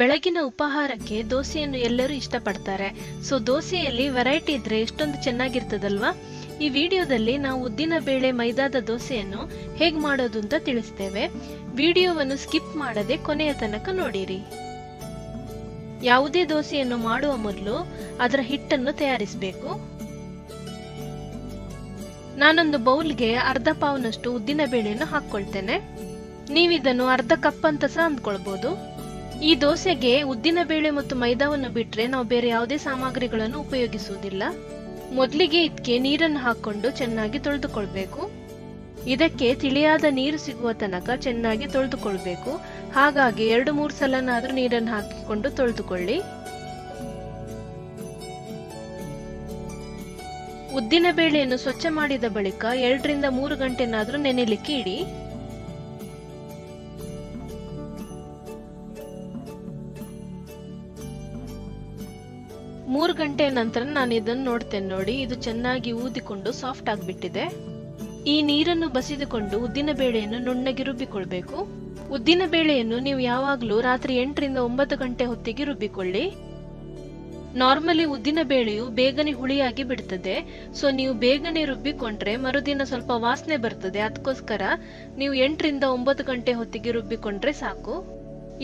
ಬೆಳಗಿನ ಉಪಹಾರಕ್ಕೆ ದೋಸೆಯನ್ನು ಎಲ್ಲರೂ ಇಷ್ಟಪಡ್ತಾರೆ. ಸೊ ದೋಸೆಯಲ್ಲಿ ವೆರೈಟಿ ಇದ್ರೆ ಎಷ್ಟೊಂದು ಚೆನ್ನಾಗಿರ್ತದಲ್ವಾ? ಈ ವಿಡಿಯೋದಲ್ಲಿ ನಾವು ಉದ್ದಿನ ಬೇಳೆ ಮೈದಾದ ದೋಸೆಯನ್ನು ಹೇಗೆ ಮಾಡೋದು ಅಂತ ತಿಳಿಸ್ತೇವೆ. ವಿಡಿಯೋವನ್ನು ಸ್ಕಿಪ್ ಮಾಡದೆ ಕೊನೆಯ ತನಕ ನೋಡಿರಿ. ಯಾವುದೇ ದೋಸೆಯನ್ನು ಮಾಡುವ ಮೊದಲು ಅದರ ಹಿಟ್ಟನ್ನು ತಯಾರಿಸಬೇಕು. ನಾನೊಂದು ಬೌಲ್ಗೆ ಅರ್ಧ ಪಾವ್ನಷ್ಟು ಉದ್ದಿನ ಬೇಳೆಯನ್ನು ಹಾಕೊಳ್ತೇನೆ. ನೀವಿದನ್ನು ಅರ್ಧ ಕಪ್ ಅಂತ ಸಹ ಅಂದ್ಕೊಳ್ಬಹುದು. ಈ ದೋಸೆಗೆ ಉದ್ದಿನ ಬೇಳೆ ಮತ್ತು ಮೈದಾವನ್ನು ಬಿಟ್ರೆ ನಾವು ಬೇರೆ ಯಾವುದೇ ಸಾಮಗ್ರಿಗಳನ್ನು ಉಪಯೋಗಿಸುವುದಿಲ್ಲ. ಮೊದಲಿಗೆ ಇದಕ್ಕೆ ನೀರನ್ನು ಹಾಕೊಂಡು ಚೆನ್ನಾಗಿ ತೊಳೆದುಕೊಳ್ಬೇಕು. ಇದಕ್ಕೆ ತಿಳಿಯಾದ ನೀರು ಸಿಗುವ ತನಕ ಚೆನ್ನಾಗಿ ತೊಳೆದುಕೊಳ್ಬೇಕು. ಹಾಗಾಗಿ 2-3 ಸಲನಾದ್ರೂ ನೀರನ್ನು ಹಾಕಿಕೊಂಡು ತೊಳೆದುಕೊಳ್ಳಿ. ಉದ್ದಿನ ಬೇಳೆಯನ್ನು ಸ್ವಚ್ಛ ಮಾಡಿದ ಬಳಿಕ 2-3 ಗಂಟೆನಾದ್ರೂ ನೆನೆಲಿಕ್ಕೆ ಇಡಿ. ಮೂರು ಗಂಟೆ ನಂತರ ನಾನು ಇದನ್ನು ನೋಡ್ತೇನೆ. ನೋಡಿ, ಇದು ಚೆನ್ನಾಗಿ ಊದಿಕೊಂಡು ಸಾಫ್ಟ್ ಆಗಿಬಿಟ್ಟಿದೆ. ಈ ನೀರನ್ನು ಬಸಿದುಕೊಂಡು ಉದ್ದಿನ ಬೇಳೆಯನ್ನು ನುಣ್ಣಗೆ ರುಬ್ಬಿಕೊಳ್ಬೇಕು. ಉದ್ದಿನ ಬೇಳೆಯನ್ನು ನೀವು ಯಾವಾಗಲೂ ರಾತ್ರಿ 8-9 ಗಂಟೆ ಹೊತ್ತಿಗೆ ರುಬ್ಬಿಕೊಳ್ಳಿ. ನಾರ್ಮಲಿ ಉದ್ದಿನ ಬೇಳೆಯು ಬೇಗನೆ ಹುಳಿಯಾಗಿ ಬಿಡ್ತದೆ. ಸೊ ನೀವು ಬೇಗನೆ ರುಬ್ಬಿಕೊಂಡ್ರೆ ಮರುದಿನ ಸ್ವಲ್ಪ ವಾಸನೆ ಬರ್ತದೆ. ಅದಕ್ಕೋಸ್ಕರ ನೀವು 8-9 ಗಂಟೆ ಹೊತ್ತಿಗೆ ರುಬ್ಬಿಕೊಂಡ್ರೆ ಸಾಕು.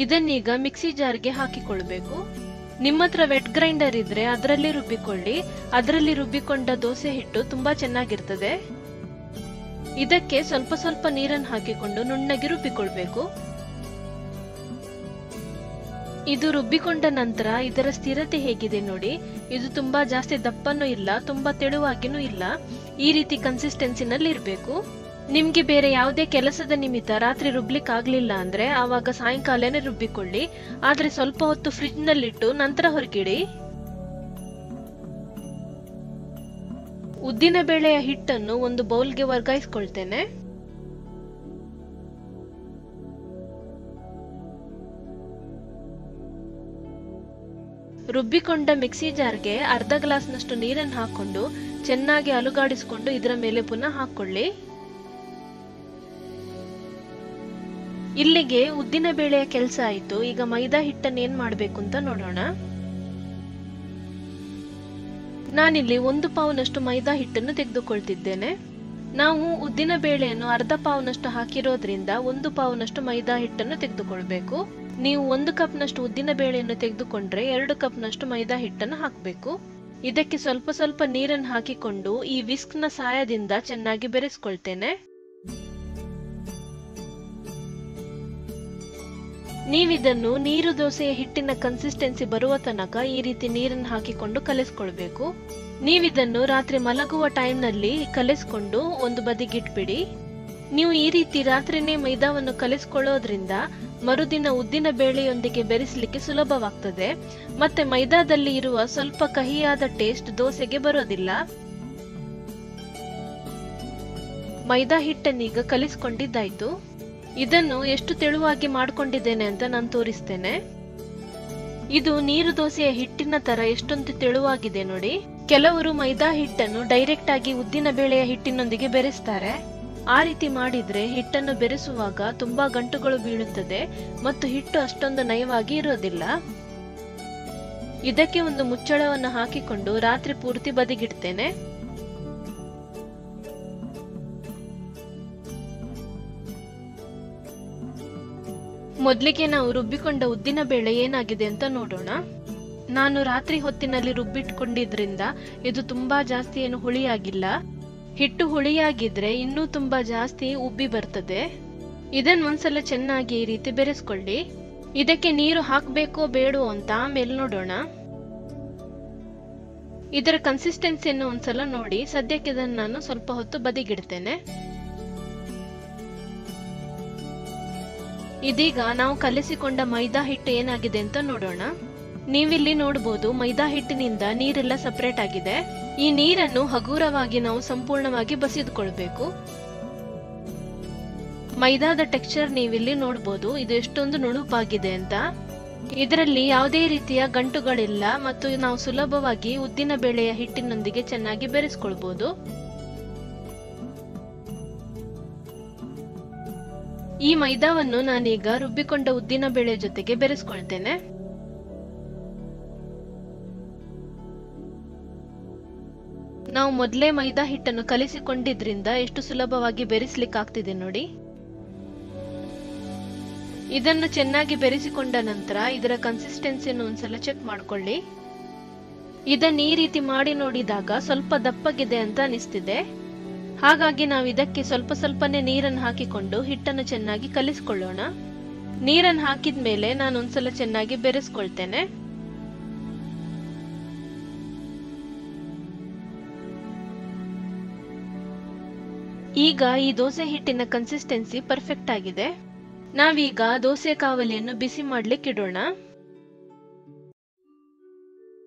ಇದನ್ನೀಗ ಮಿಕ್ಸಿ ಜಾರ್ಗೆ ಹಾಕಿಕೊಳ್ಬೇಕು. ನಿಮ್ಮ ಹತ್ರ ವೆಟ್ ಗ್ರೈಂಡರ್ ಇದ್ರೆ ಅದರಲ್ಲಿ ರುಬ್ಬಿಕೊಳ್ಳಿ. ಅದರಲ್ಲಿ ರುಬ್ಬಿಕೊಂಡ ದೋಸೆ ಹಿಟ್ಟು ತುಂಬಾ ಚೆನ್ನಾಗಿರ್ತದೆ. ಇದಕ್ಕೆ ಸ್ವಲ್ಪ ಸ್ವಲ್ಪ ನೀರನ್ನು ಹಾಕಿಕೊಂಡು ನುಣ್ಣಗೆ ರುಬ್ಬಿಕೊಳ್ಬೇಕು. ಇದು ರುಬ್ಬಿಕೊಂಡ ನಂತರ ಇದರ ಸ್ಥಿರತೆ ಹೇಗಿದೆ ನೋಡಿ. ಇದು ತುಂಬಾ ಜಾಸ್ತಿ ದಪ್ಪನೂ ಇಲ್ಲ, ತುಂಬಾ ತೆಳುವಾಗಿನೂ ಇಲ್ಲ. ಈ ರೀತಿ ಕನ್ಸಿಸ್ಟೆನ್ಸಿನಲ್ಲಿ ಇರಬೇಕು. ನಿಮ್ಗೆ ಬೇರೆ ಯಾವುದೇ ಕೆಲಸದ ನಿಮಿತ್ತ ರಾತ್ರಿ ರುಬ್ಲಿಕ್ಕೆ ಆಗ್ಲಿಲ್ಲ ಅಂದ್ರೆ ಆವಾಗ ಸಾಯಂಕಾಲನೇ ರುಬ್ಬಿಕೊಳ್ಳಿ. ಆದ್ರೆ ಸ್ವಲ್ಪ ಹೊತ್ತು ಫ್ರಿಡ್ಜ್ ನಲ್ಲಿಟ್ಟು ನಂತರ ಹೊರಗಿಡಿ. ಉದ್ದಿನ ಬೇಳೆಯ ಹಿಟ್ಟನ್ನು ಒಂದು ಬೌಲ್ಗೆ ವರ್ಗಾಯಿಸಿಕೊಳ್ತೇನೆ. ರುಬ್ಬಿಕೊಂಡ ಮಿಕ್ಸಿ ಜಾರ್ಗೆ ಅರ್ಧ ಗ್ಲಾಸ್ನಷ್ಟು ನೀರನ್ನು ಹಾಕೊಂಡು ಚೆನ್ನಾಗಿ ಅಲುಗಾಡಿಸಿಕೊಂಡು ಇದರ ಮೇಲೆ ಪುನಃ ಹಾಕೊಳ್ಳಿ. ಇಲ್ಲಿಗೆ ಉದ್ದಿನ ಬೇಳೆಯ ಕೆಲಸ ಆಯ್ತು. ಈಗ ಮೈದಾ ಹಿಟ್ಟನ್ನು ಏನ್ ಮಾಡ್ಬೇಕು ಅಂತ ನೋಡೋಣ. ನಾನಿಲ್ಲಿ 1 ಪಾವ್ನಷ್ಟು ಮೈದಾ ಹಿಟ್ಟನ್ನು ತೆಗೆದುಕೊಳ್ತಿದ್ದೇನೆ. ನಾವು ಉದ್ದಿನ ಬೇಳೆಯನ್ನು ಅರ್ಧ ಪಾವ್ನಷ್ಟು ಹಾಕಿರೋದ್ರಿಂದ 1 ಪಾವ್ನಷ್ಟು ಮೈದಾ ಹಿಟ್ಟನ್ನು ತೆಗೆದುಕೊಳ್ಬೇಕು. ನೀವು 1 ಕಪ್ನಷ್ಟು ಉದ್ದಿನ ಬೇಳೆಯನ್ನು ತೆಗೆದುಕೊಂಡ್ರೆ 2 ಕಪ್ನಷ್ಟು ಮೈದಾ ಹಿಟ್ಟನ್ನು ಹಾಕಬೇಕು. ಇದಕ್ಕೆ ಸ್ವಲ್ಪ ಸ್ವಲ್ಪ ನೀರನ್ನು ಹಾಕಿಕೊಂಡು ಈ ವಿಸ್ಕ್ನ ಸಹಾಯದಿಂದ ಚೆನ್ನಾಗಿ ಬೆರೆಸ್ಕೊಳ್ತೇನೆ. ನೀವಿದನ್ನು ನೀರು ದೋಸೆಯ ಹಿಟ್ಟಿನ ಕನ್ಸಿಸ್ಟೆನ್ಸಿ ಬರುವ ತನಕ ಈ ರೀತಿ ನೀರನ್ನು ಹಾಕಿಕೊಂಡು ಕಲಿಸ್ಕೊಳ್ಬೇಕು. ನೀವಿದನ್ನು ರಾತ್ರಿ ಮಲಗುವ ಟೈಮ್ನಲ್ಲಿ ಕಲಿಸ್ಕೊಂಡು ಒಂದು ಬದಿಗಿಟ್ಬಿಡಿ. ನೀವು ಈ ರೀತಿ ರಾತ್ರಿನೇ ಮೈದಾವನ್ನು ಕಲಿಸ್ಕೊಳ್ಳೋದ್ರಿಂದ ಮರುದಿನ ಉದ್ದಿನ ಬೇಳೆಯೊಂದಿಗೆ ಬೆರೆಸಲಿಕ್ಕೆ ಸುಲಭವಾಗ್ತದೆ. ಮತ್ತೆ ಮೈದಾದಲ್ಲಿ ಇರುವ ಸ್ವಲ್ಪ ಕಹಿಯಾದ ಟೇಸ್ಟ್ ದೋಸೆಗೆ ಬರೋದಿಲ್ಲ. ಮೈದಾ ಹಿಟ್ಟನ್ನೀಗ ಕಲಿಸ್ಕೊಂಡಿದ್ದಾಯ್ತು. ಇದನ್ನು ಎಷ್ಟು ತೆಳುವಾಗಿ ಮಾಡ್ಕೊಂಡಿದ್ದೇನೆ ಅಂತ ನಾನು ತೋರಿಸ್ತೇನೆ. ಇದು ನೀರು ದೋಸೆಯ ಹಿಟ್ಟಿನ ತರ ಎಷ್ಟೊಂದು ತೆಳುವಾಗಿದೆ ನೋಡಿ. ಕೆಲವರು ಮೈದಾ ಹಿಟ್ಟನ್ನು ಡೈರೆಕ್ಟ್ ಆಗಿ ಉದ್ದಿನ ಬೇಳೆಯ ಹಿಟ್ಟಿನೊಂದಿಗೆ ಬೆರೆಸ್ತಾರೆ. ಆ ರೀತಿ ಮಾಡಿದ್ರೆ ಹಿಟ್ಟನ್ನು ಬೆರೆಸುವಾಗ ತುಂಬಾ ಗಂಟುಗಳು ಬೀಳುತ್ತದೆ ಮತ್ತು ಹಿಟ್ಟು ಅಷ್ಟೊಂದು ನಯವಾಗಿ ಇರೋದಿಲ್ಲ. ಇದಕ್ಕೆ ಒಂದು ಮುಚ್ಚಳವನ್ನು ಹಾಕಿಕೊಂಡು ರಾತ್ರಿ ಪೂರ್ತಿ ಬದಿಗಿಡ್ತೇನೆ. ಮೊದಲಿಗೆ ನಾವು ರುಬ್ಬಿಕೊಂಡ ಉದ್ದಿನ ಬೇಳೆ ಏನಾಗಿದೆ ಅಂತ ನೋಡೋಣ. ನಾನು ರಾತ್ರಿ ಹೊತ್ತಿನಲ್ಲಿ ರುಬ್ಬಿಟ್ಕೊಂಡಿದ್ರಿಂದ ಇದು ತುಂಬಾ ಜಾಸ್ತಿ ಏನು ಹುಳಿಯಾಗಿಲ್ಲ. ಹಿಟ್ಟು ಹುಳಿಯಾಗಿದ್ರೆ ಇನ್ನೂ ತುಂಬಾ ಜಾಸ್ತಿ ಉಬ್ಬಿ ಬರ್ತದೆ. ಇದನ್ನು ಒಂದ್ಸಲ ಚೆನ್ನಾಗಿ ಈ ರೀತಿ ಬೆರೆಸ್ಕೊಳ್ಳಿ. ಇದಕ್ಕೆ ನೀರು ಹಾಕಬೇಕೋ ಬೇಡೋ ಅಂತ ಆಮೇಲೆ ನೋಡೋಣ. ಇದರ ಕನ್ಸಿಸ್ಟೆನ್ಸಿಯನ್ನು ಒಂದ್ಸಲ ನೋಡಿ. ಸದ್ಯಕ್ಕೆ ಇದನ್ನು ನಾನು ಸ್ವಲ್ಪ ಹೊತ್ತು ಬದಿಗಿಡ್ತೇನೆ. ಇದೀಗ ನಾವು ಕಲಿಸಿಕೊಂಡ ಮೈದಾ ಹಿಟ್ಟು ಏನಾಗಿದೆ ಅಂತ ನೋಡೋಣ. ನೀವಿಲ್ಲಿ ನೋಡಬಹುದು ಮೈದಾ ಹಿಟ್ಟಿನಿಂದ ನೀರೆಲ್ಲ ಸಪರೇಟ್ ಆಗಿದೆ. ಈ ನೀರನ್ನು ಹಗುರವಾಗಿ ನಾವು ಸಂಪೂರ್ಣವಾಗಿ ಬಸಿದುಕೊಳ್ಬೇಕು. ಮೈದಾದ ಟೆಕ್ಸ್ಚರ್ ನೀವಿಲ್ಲಿ ನೋಡಬಹುದು, ಇದು ಎಷ್ಟೊಂದು ನುಣುಪಾಗಿದೆ ಅಂತ. ಇದರಲ್ಲಿ ಯಾವುದೇ ರೀತಿಯ ಗಂಟುಗಳಿಲ್ಲ ಮತ್ತು ನಾವು ಸುಲಭವಾಗಿ ಉದ್ದಿನ ಬೇಳೆಯ ಹಿಟ್ಟಿನೊಂದಿಗೆ ಚೆನ್ನಾಗಿ ಬೆರೆಸ್ಕೊಳ್ಬಹುದು. ಈ ಮೈದಾವನ್ನು ನಾನೀಗ ರುಬ್ಬಿಕೊಂಡ ಉದ್ದಿನ ಬೇಳೆ ಜೊತೆಗೆ ಬೆರೆಸ್ಕೊಳ್ತೇನೆ. ನಾವು ಮೊದಲೇ ಮೈದಾ ಹಿಟ್ಟನ್ನು ಕಲಿಸಿಕೊಂಡಿದ್ರಿಂದ ಎಷ್ಟು ಸುಲಭವಾಗಿ ಬೆರೆಸಲಿಕ್ಕೆ ಆಗ್ತಿದೆ ನೋಡಿ. ಇದನ್ನು ಚೆನ್ನಾಗಿ ಬೆರೆಸಿಕೊಂಡ ನಂತರ ಇದರ ಕನ್ಸಿಸ್ಟೆನ್ಸಿಯನ್ನು ಒಂದ್ಸಲ ಚೆಕ್ ಮಾಡ್ಕೊಳ್ಳಿ. ಇದನ್ನು ಈ ರೀತಿ ಮಾಡಿ ನೋಡಿದಾಗ ಸ್ವಲ್ಪ ದಪ್ಪಗಿದೆ ಅಂತ ಅನಿಸ್ತಿದೆ. ಹಾಗಾಗಿ ನಾವು ಇದಕ್ಕೆ ಸ್ವಲ್ಪ ಸ್ವಲ್ಪನೇ ನೀರನ್ನು ಹಾಕಿಕೊಂಡು ಹಿಟ್ಟನ್ನು ಚೆನ್ನಾಗಿ ಕಲಿಸ್ಕೊಳ್ಳೋಣ. ನೀರನ್ನು ಹಾಕಿದ ಮೇಲೆ ನಾನು ಒಂದ್ಸಲ ಚೆನ್ನಾಗಿ ಬೆರೆಸ್ಕೊಳ್ತೇನೆ. ಈಗ ಈ ದೋಸೆ ಹಿಟ್ಟಿನ ಕನ್ಸಿಸ್ಟೆನ್ಸಿ ಪರ್ಫೆಕ್ಟ್ ಆಗಿದೆ. ನಾವೀಗ ದೋಸೆ ಕಾವಲಿಯನ್ನು ಬಿಸಿ ಮಾಡ್ಲಿಕ್ಕೆ ಇಡೋಣ.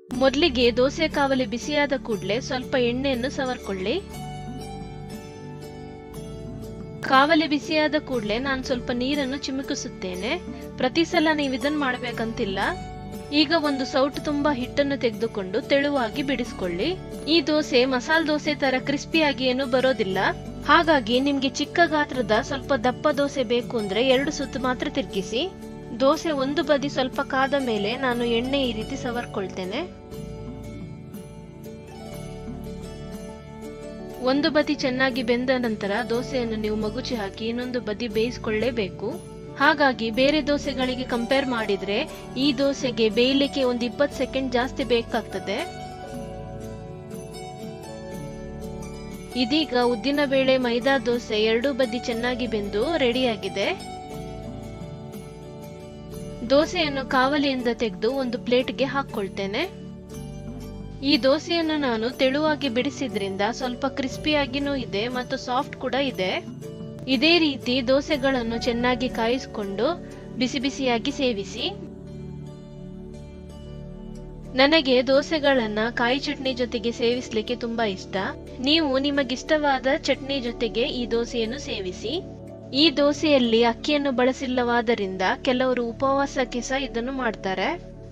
ಮೊದಲಿಗೆ ದೋಸೆ ಕಾವಲಿ ಬಿಸಿಯಾದ ಕೂಡಲೇ ಸ್ವಲ್ಪ ಎಣ್ಣೆಯನ್ನು ಸವರ್ಕೊಳ್ಳಿ. ಕಾವಲಿ ಬಿಸಿಯಾದ ಕೂಡಲೇ ನಾನು ಸ್ವಲ್ಪ ನೀರನ್ನು ಚಿಮುಕಿಸುತ್ತೇನೆ. ಪ್ರತಿ ಸಲ ನೀವು ಇದನ್ನು ಮಾಡಬೇಕಂತಿಲ್ಲ. ಈಗ ಒಂದು ಸೌಟು ತುಂಬಾ ಹಿಟ್ಟನ್ನು ತೆಗೆದುಕೊಂಡು ತೆಳುವಾಗಿ ಬಿಡಿಸ್ಕೊಳ್ಳಿ. ಈ ದೋಸೆ ಮಸಾಲೆ ದೋಸೆ ತರ ಕ್ರಿಸ್ಪಿಯಾಗಿ ಏನು ಬರೋದಿಲ್ಲ. ಹಾಗಾಗಿ ನಿಮ್ಗೆ ಚಿಕ್ಕ ಗಾತ್ರದ ಸ್ವಲ್ಪ ದಪ್ಪ ದೋಸೆ ಬೇಕು ಅಂದ್ರೆ 2 ಸುತ್ತು ಮಾತ್ರ ತಿರುಗಿಸಿ. ದೋಸೆ ಒಂದು ಬದಿ ಸ್ವಲ್ಪ ಕಾದ ಮೇಲೆ ನಾನು ಎಣ್ಣೆ ಈ ರೀತಿ ಸವರ್ಕೊಳ್ತೇನೆ. ಒಂದು ಬದಿ ಚೆನ್ನಾಗಿ ಬೆಂದ ನಂತರ ದೋಸೆಯನ್ನು ನೀವು ಮಗುಚಿ ಹಾಕಿ ಇನ್ನೊಂದು ಬದಿ ಬೇಯಿಸಿಕೊಳ್ಳೇಬೇಕು. ಹಾಗಾಗಿ ಬೇರೆ ದೋಸೆಗಳಿಗೆ ಕಂಪೇರ್ ಮಾಡಿದ್ರೆ ಈ ದೋಸೆಗೆ ಬೇಯಲಿಕ್ಕೆ ಒಂದು 20 ಸೆಕೆಂಡ್ ಜಾಸ್ತಿ ಬೇಕಾಗ್ತದೆ. ಇದೀಗ ಉದ್ದಿನ ಬೇಳೆ ಮೈದಾ ದೋಸೆ 2 ಬದಿ ಚೆನ್ನಾಗಿ ಬೆಂದು ರೆಡಿಯಾಗಿದೆ. ದೋಸೆಯನ್ನು ಕಾವಲಿಯಿಂದ ತೆಗೆದು ಒಂದು ಪ್ಲೇಟ್ಗೆ ಹಾಕೊಳ್ತೇನೆ. ಈ ದೋಸೆಯನ್ನು ನಾನು ತೆಳುವಾಗಿ ಬಿಡಿಸಿದ್ರಿಂದ ಸ್ವಲ್ಪ ಕ್ರಿಸ್ಪಿಯಾಗಿನೂ ಇದೆ ಮತ್ತು ಸಾಫ್ಟ್ ಕೂಡ ಇದೆ. ಇದೇ ರೀತಿ ದೋಸೆಗಳನ್ನು ಚೆನ್ನಾಗಿ ಕಾಯಿಸಿಕೊಂಡು ಬಿಸಿ ಬಿಸಿಯಾಗಿ ಸೇವಿಸಿ. ನನಗೆ ದೋಸೆಗಳನ್ನ ಕಾಯಿ ಚಟ್ನಿ ಜೊತೆಗೆ ಸೇವಿಸಲಿಕ್ಕೆ ತುಂಬಾ ಇಷ್ಟ. ನೀವು ನಿಮಗಿಷ್ಟವಾದ ಚಟ್ನಿ ಜೊತೆಗೆ ಈ ದೋಸೆಯನ್ನು ಸೇವಿಸಿ. ಈ ದೋಸೆಯಲ್ಲಿ ಅಕ್ಕಿಯನ್ನು ಬಳಸಿಲ್ಲವಾದ್ದರಿಂದ ಕೆಲವರು ಉಪವಾಸಕ್ಕೆ ಸಹ ಇದನ್ನು ಮಾಡ್ತಾರೆ.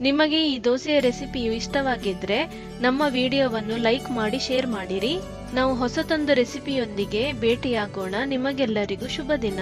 ನಿಮಗೆ ಈ ದೋಸೆಯ ರೆಸಿಪಿಯು ಇಷ್ಟವಾಗಿದ್ರೆ ನಮ್ಮ ವಿಡಿಯೋವನ್ನು ಲೈಕ್ ಮಾಡಿ ಶೇರ್ ಮಾಡಿರಿ. ನಾವು ಹೊಸತೊಂದು ರೆಸಿಪಿಯೊಂದಿಗೆ ಭೇಟಿಯಾಗೋಣ. ನಿಮಗೆಲ್ಲರಿಗೂ ಶುಭ ದಿನ.